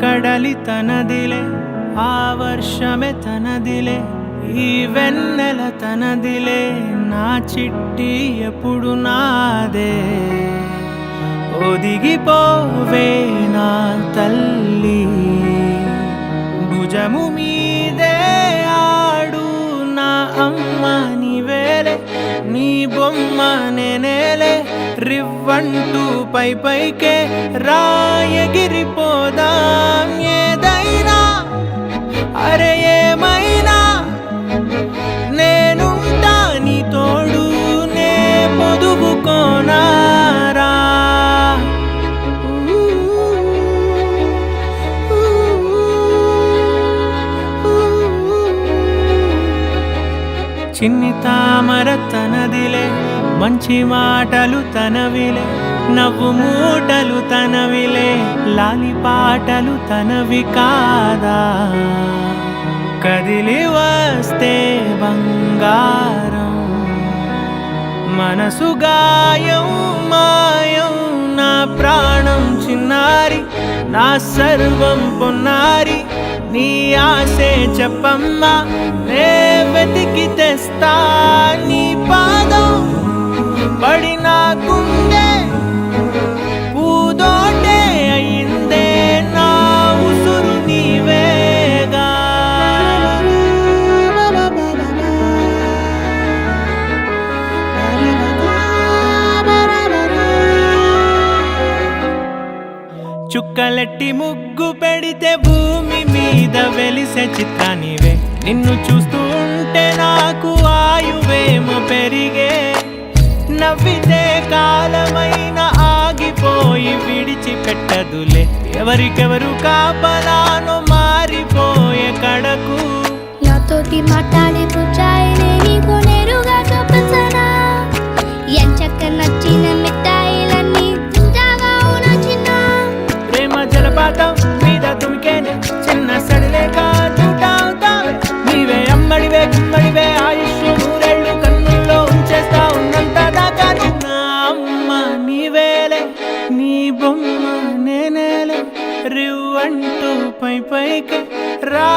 కడలి తనదిలే, ఆ వర్షమే తనదిలే, ఈ వెన్నెల తనదిలే, నా చిట్టి ఎప్పుడు నాదే. ఒదిగిపోవే నా తల్లి, భుజము మీదే ఆడు నా అమ్మ నీవేలే, నీ బొమ్మ నేనేలే, రివ్వంటూ పై పైకే రాయగిరిపోదాం. ఏదైనా అరే ఏమైనా నేనుంటా నీ తోడు, నే పొదుగుకోనారా. చిన్ని తామర తనదిలే, మంచి మాటలు తనవిలే, నవ్వు మూటలు తనవిలే, లాలి పాటలు తనవి కాదా. కదిలి వస్తే బంగారం, మనసు గాయం మాయం, నా ప్రాణం చిన్నారి, నా సర్వం పొన్నారి, నీ ఆశే చెప్పమ్మా, నే వెతికి తెస్తా నీ పాదం. పడి నా గుండె పూదోటే అయిందే, నా ఉసురు నీవేగా. చుక్కలెట్టి ముగ్గు పెడితే భూమి మీద వెలిసే చిత్రానివే, నిన్ను చూస్తూ ఉంటే నాకు ఆయువేమో పెరిగే. నవ్వితే కాలమైన ఆగిపోయి విడిచిపెట్టదులే, ఎవరికెవరు కాపలానో మారిపోయే కడకు. నాతోటి మాట్లాడే పుచ్చాయిలే నీకు నేరుగా చూపించనా, ఎంచక్క నచ్చిన మిఠాయిలన్నీ తింటాగా నచ్చిన. ప్రేమ జలపాతం మీద తుమికేనే, చిన్న సడిలేక చూటావుతావే, నీవే అమ్మడివే గుమ్మడివే, ఆయుష్ నూరేళ్ళు కన్నుల్లో ఉంచేస్తా ఉన్నంత దాకా. నా అమ్మ నీవేలే, నీ బొమ్మ నేనేలే, రివ్వంటూ పై పైకి రా